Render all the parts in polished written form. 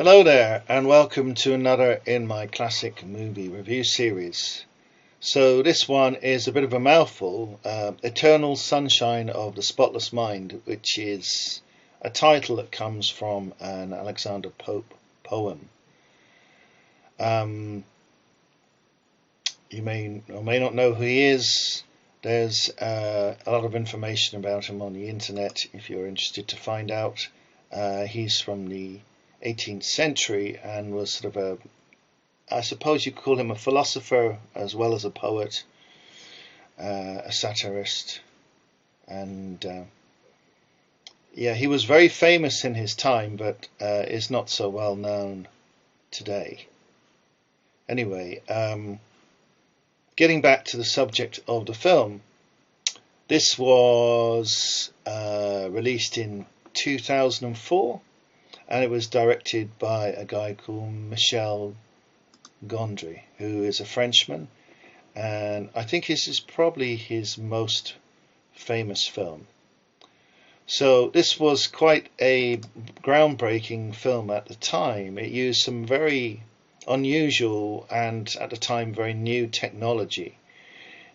Hello there, and welcome to another in my classic movie review series. So this one is a bit of a mouthful, Eternal Sunshine of the Spotless Mind, which is a title that comes from an Alexander Pope poem. You may or may not know who he is. There's a lot of information about him on the internet if you're interested to find out. He's from the 18th century and was sort of I suppose you could call him a philosopher as well as a poet, a satirist, and he was very famous in his time, but is not so well known today. Anyway, getting back to the subject of the film, this was released in 2004. And it was directed by a guy called Michel Gondry, who is a Frenchman, and I think this is probably his most famous film. So this was quite a groundbreaking film at the time. It used some very unusual and at the time very new technology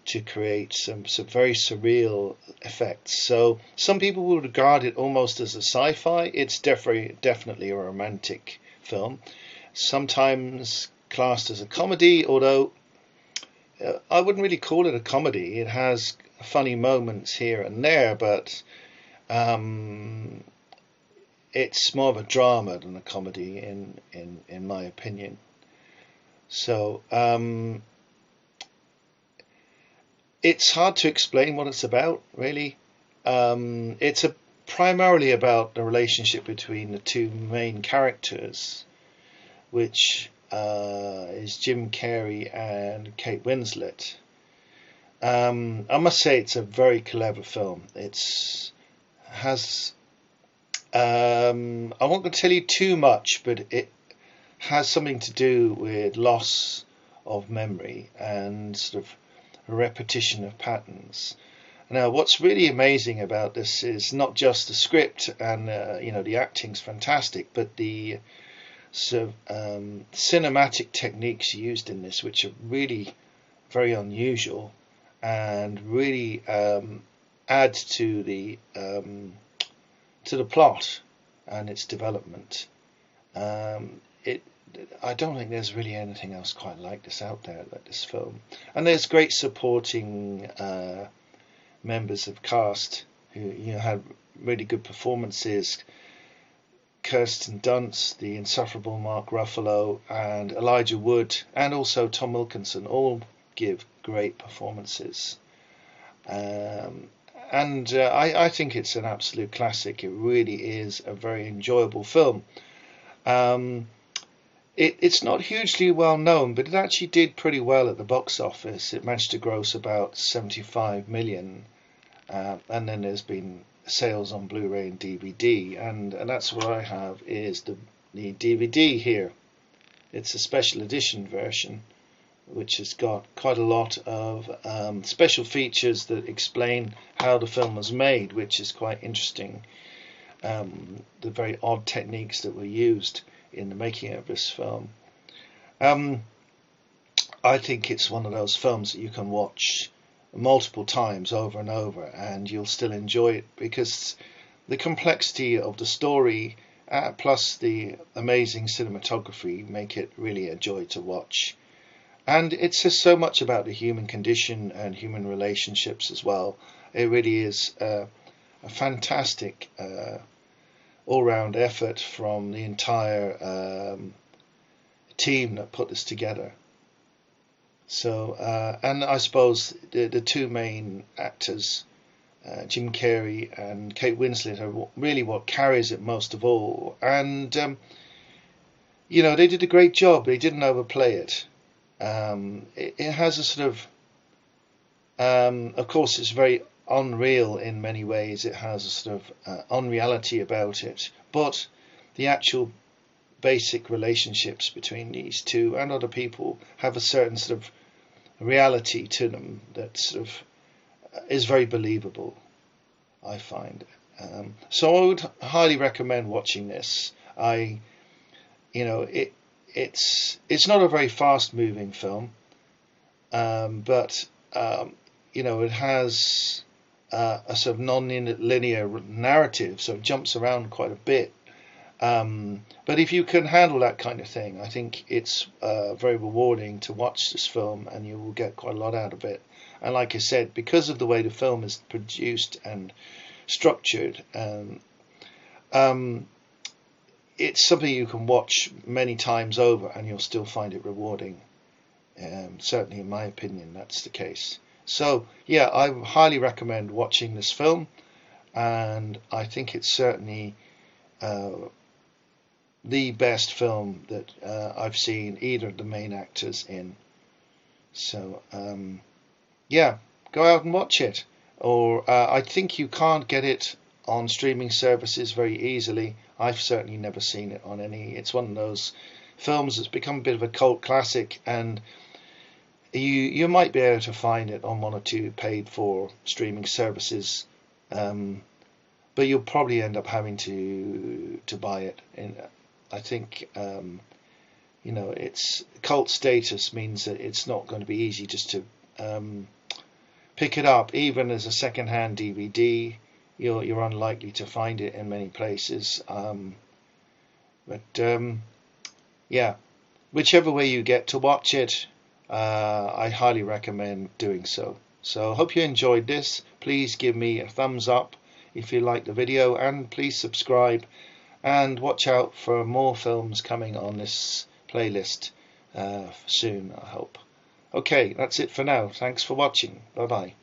to create some very surreal effects. So some people would regard it almost as a sci-fi. It's definitely a romantic film, sometimes classed as a comedy, although I wouldn't really call it a comedy. It has funny moments here and there, but it's more of a drama than a comedy in my opinion. So it's hard to explain what it's about, really. It's primarily about the relationship between the two main characters, which is Jim Carey and Kate Winslet. I must say it's a very clever film. I won't going to tell you too much, but it has something to do with loss of memory and sort of a repetition of patterns. Now, what's really amazing about this is not just the script and the acting's fantastic, but the sort of cinematic techniques used in this, which are really very unusual and really add to the plot and its development. I don't think there's really anything else quite like this out there, like this film. And there's great supporting members of cast who had really good performances. Kirsten Dunst, the insufferable Mark Ruffalo, and Elijah Wood, and also Tom Wilkinson, all give great performances. I think it's an absolute classic. It really is a very enjoyable film. It's not hugely well known, but it actually did pretty well at the box office. It managed to gross about 75 million, and then there's been sales on Blu-ray and DVD, and that's what I have is the DVD here. It's a special edition version, which has got quite a lot of special features that explain how the film was made, which is quite interesting. The very odd techniques that were used in the making of this film. I think it's one of those films that you can watch multiple times over and over and you'll still enjoy it, because the complexity of the story plus the amazing cinematography make it really a joy to watch. And it says so much about the human condition and human relationships as well. It really is a fantastic all-round effort from the entire team that put this together. So, and I suppose the two main actors, Jim Carey and Kate Winslet, are really what carries it most of all. And they did a great job. They didn't overplay it. It has a sort of course, it's very unreal in many ways. It has a sort of unreality about it, but the actual basic relationships between these two and other people have a certain sort of reality to them that sort of is very believable, I find. So I would highly recommend watching this. it's not a very fast moving film, but it has a sort of non-linear narrative, so it jumps around quite a bit. But if you can handle that kind of thing, I think it's very rewarding to watch this film, and you will get quite a lot out of it. And like I said, because of the way the film is produced and structured, it's something you can watch many times over and you'll still find it rewarding. Certainly in my opinion, that's the case. So yeah, I highly recommend watching this film, and I think it's certainly the best film that I've seen either of the main actors in. So yeah, go out and watch it. Or I think you can't get it on streaming services very easily. I've certainly never seen it on any. It's one of those films that's become a bit of a cult classic, and you might be able to find it on one or two paid for streaming services, but you'll probably end up having to buy it. And I think its cult status means that it's not going to be easy just to pick it up, even as a second-hand DVD. You're unlikely to find it in many places. Yeah, whichever way you get to watch it, I highly recommend doing so. So I hope you enjoyed this. Please give me a thumbs up if you liked the video, and please subscribe, and watch out for more films coming on this playlist soon, I hope. Okay, that's it for now. Thanks for watching. Bye bye.